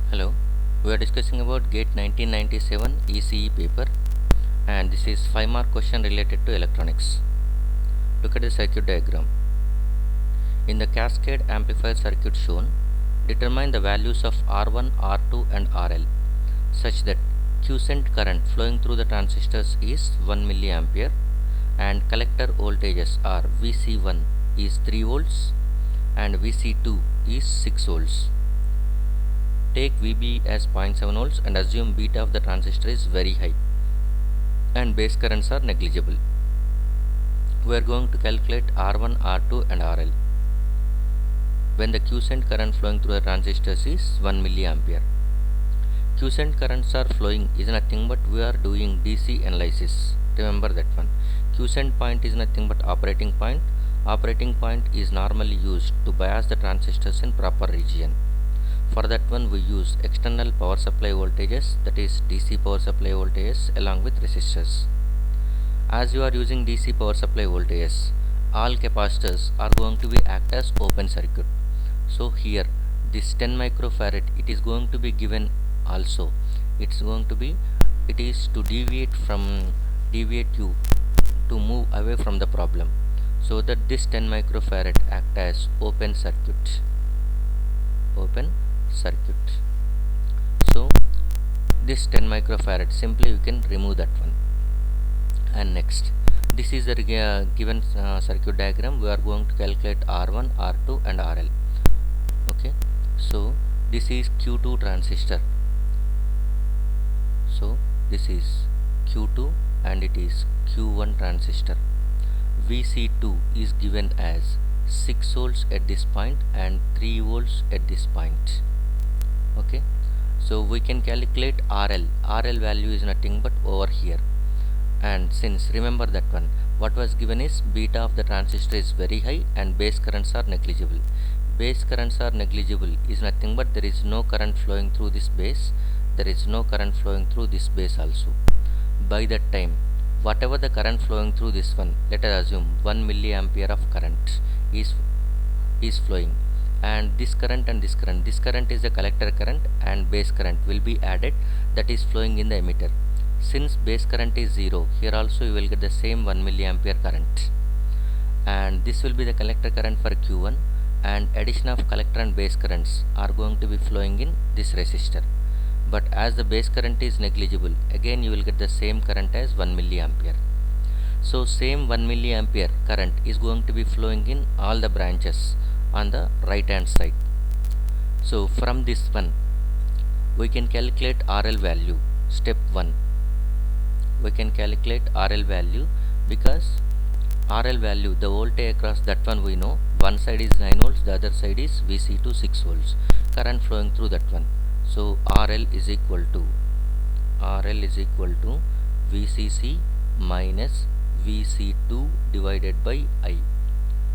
Hello, we are discussing about GATE 1997 ECE paper, and this is 5 mark question related to electronics. Look at the circuit diagram. In the cascade amplifier circuit shown, determine the values of R1, R2 and RL such that quiescent current flowing through the transistors is 1 milliampere and collector voltages are VC1 is 3 volts and VC2 is 6 volts. Take VB as 0.7 volts and assume beta of the transistor is very high and base currents are negligible. We are going to calculate R1, R2 and RL when the quiescent current flowing through the transistors is 1 milliampere. Quiescent currents are flowing is nothing but we are doing DC analysis. Remember that one. Quiescent point is nothing but operating point. Operating point is normally used to bias the transistors in proper region. For that one we use external power supply voltages, that is DC power supply voltages along with resistors. As you are using DC power supply voltages, all capacitors are going to be act as open circuit. So here this 10 microfarad it is going to be given also. It is to deviate you to move away from the problem, so that this 10 microfarad act as open circuit. So this 10 microfarad simply you can remove that one. And next, this is the given circuit diagram. We are going to calculate R1, R2 and RL. Okay, so this is Q2 transistor. So this is Q2 and it is Q1 transistor. VC2 is given as 6 volts at this point and 3 volts at this point. Okay, so we can calculate RL value is nothing but over here, and since remember that one, what was given is beta of the transistor is very high and base currents are negligible. Base currents are negligible is nothing but there is no current flowing through this base, there is no current flowing through this base also. By that time, whatever the current flowing through this one, let us assume 1 milliampere of current is flowing, and this current is the collector current and base current will be added, that is flowing in the emitter. Since base current is 0, here also you will get the same 1 milliampere current, and this will be the collector current for Q1, and addition of collector and base currents are going to be flowing in this resistor. But as the base current is negligible, again you will get the same current as 1 milliampere. So same 1 milliampere current is going to be flowing in all the branches on the right hand side. So from this one we can calculate RL value. Step 1, we can calculate RL value, because RL value, the voltage across that one we know, one side is 9 volts, the other side is VC2 6 volts, current flowing through that one. So RL is equal to VCC minus VC2 divided by I.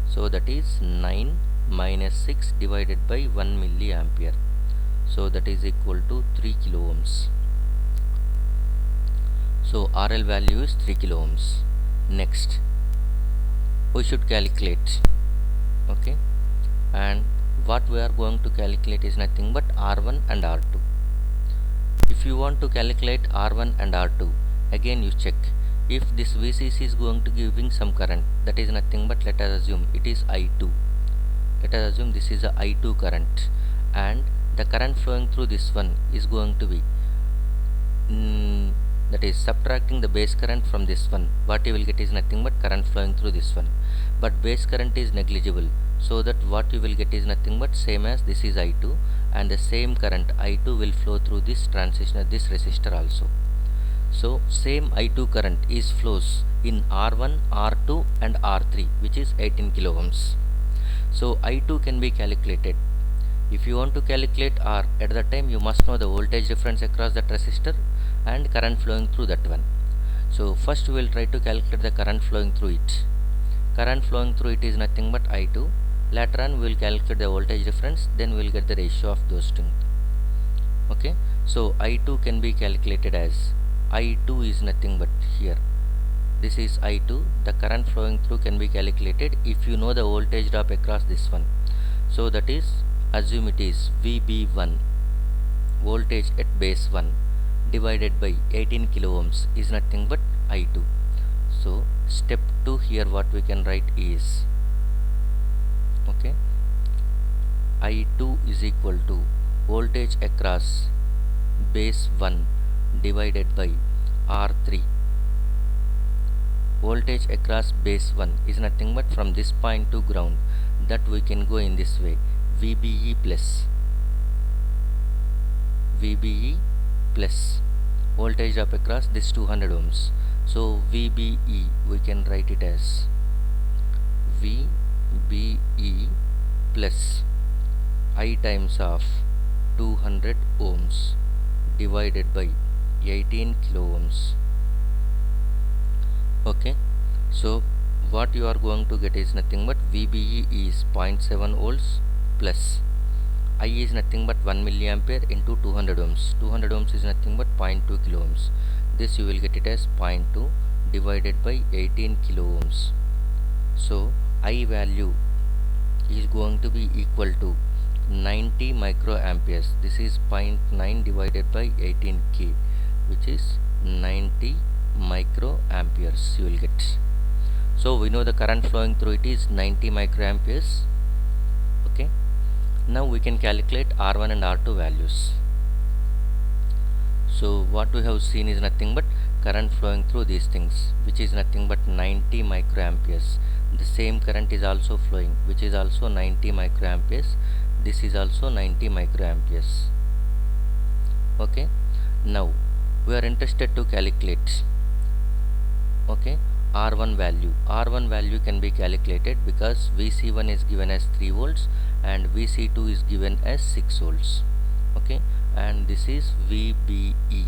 So that is 9 minus 6 divided by 1 milliampere. So that is equal to 3 kilo ohms. So RL value is 3 kilo ohms. Next, we should calculate. Okay, and what we are going to calculate is nothing but R1 and R2. If you want to calculate R1 and R2, again you check if this VCC is going to giving some current, that is nothing but, let us assume it is I2. Let us assume this is a I2 current, and the current flowing through this one is going to be that is subtracting the base current from this one. What you will get is nothing but current flowing through this one, but base current is negligible, so that what you will get is nothing but same as this is I2, and the same current I2 will flow through this transistor, this resistor also. So same I2 current is flows in R1, R2 and R3, which is 18 kilo ohms. So I2 can be calculated. If you want to calculate R, at that time you must know the voltage difference across that resistor and current flowing through that one. So first we will try to calculate the current flowing through it. Current flowing through it is nothing but I2. Later on we will calculate the voltage difference, then we will get the ratio of those two. Okay, so I2 can be calculated as, I2 is nothing but here, this is I2, the current flowing through can be calculated if you know the voltage drop across this one. So that is, assume it is VB1 voltage at base 1 divided by 18 kilo ohms is nothing but I2. So step 2 here what we can write is, okay, I2 is equal to voltage across base 1 divided by R3. Voltage across base 1 is nothing but from this point to ground, that we can go in this way, VBE plus voltage drop across this 200 ohms. So VBE we can write it as VBE plus I times of 200 ohms divided by 18 kilo ohms. Okay, so what you are going to get is nothing but VBE is 0.7 volts plus I is nothing but 1 milliampere into 200 ohms. 200 ohms is nothing but 0.2 kilo ohms. This you will get it as 0.2 divided by 18 kilo ohms. So I value is going to be equal to 90 microamperes. This is 0.9 divided by 18k, which is 90 microamperes you will get. So we know the current flowing through it is 90 microamperes. Okay, now we can calculate R1 and R2 values. So what we have seen is nothing but current flowing through these things, which is nothing but 90 microamperes. The same current is also flowing, which is also 90 microamperes. This is also 90 microamperes. Okay, now we are interested to calculate, okay, R1 value. R1 value can be calculated because VC1 is given as 3 volts and VC2 is given as 6 volts. Okay, and this is VBE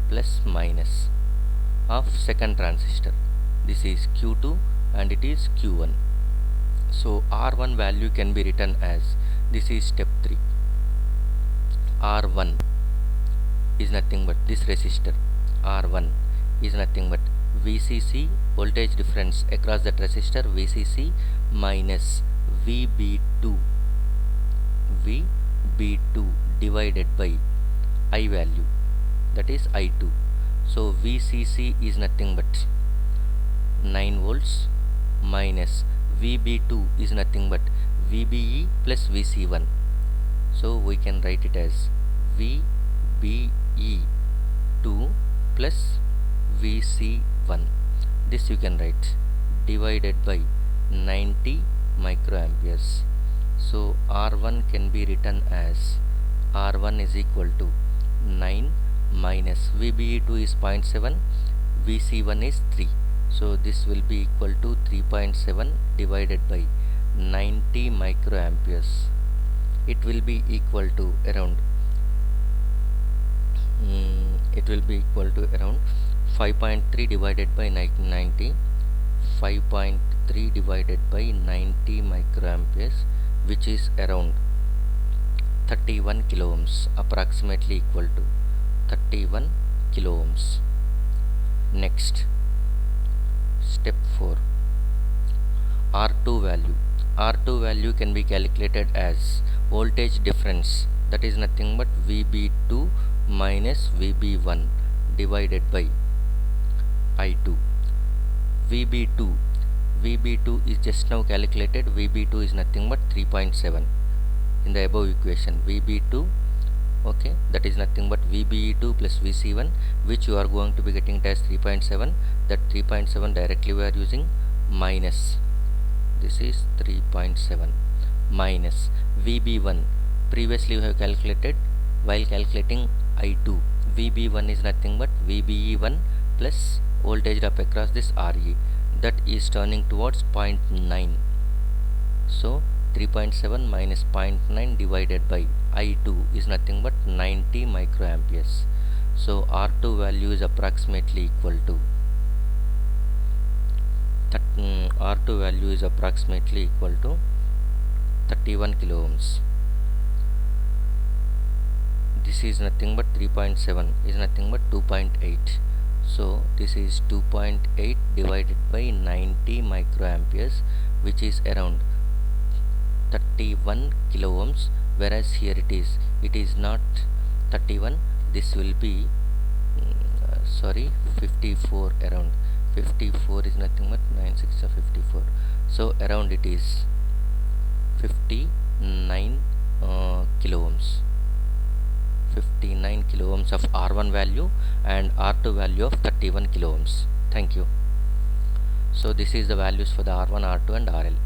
plus minus of second transistor. This is Q2 and it is Q1. So R1 value can be written as, this is step 3. R1 is nothing but this resistor. R1 is nothing but VCC, voltage difference across that resistor, VCC minus VB2 divided by I value, that is I2. So VCC is nothing but 9 volts minus VB2 is nothing but VBE plus VC1. So we can write it as VBE2 plus VC1. This you can write divided by 90 microamperes. So R1 can be written as, R1 is equal to 9 minus VBE2 is 0.7, VC1 is 3. So this will be equal to 3.7 divided by 90 microamperes. It will be equal to around 5.3 divided by 90, 5.3 divided by 90 microamperes, which is around 31 kilo ohms, approximately equal to 31 kilo ohms. Next, step 4, R2 value. R2 value can be calculated as voltage difference, that is nothing but VB2 minus VB1 divided by I2. VB2 is just now calculated. VB2 is nothing but 3.7 in the above equation. VB2, okay, that is nothing but VBE2 plus VC1, which you are going to be getting it as 3.7. That 3.7 directly we are using minus, this is 3.7 minus VB1. Previously we have calculated while calculating I2. VB1 is nothing but VBE1 plus voltage drop across this RE, that is turning towards 0.9. So 3.7 minus 0.9 divided by I2 is nothing but 90 microamperes. So R2 value is approximately equal to R2 value is approximately equal to 31 kilo ohms. This is nothing but 3.7 is nothing but 2.8. So this is 2.8 divided by 90 microamperes, which is around 31 kilo ohms, whereas here it is not 31, this will be 54, around 54 is nothing but 9 6 are 54, so around it is 59 kilo ohms. 59 kilo ohms of R1 value and R2 value of 31 kilo ohms. Thank you. So this is the values for the R1, R2 and RL.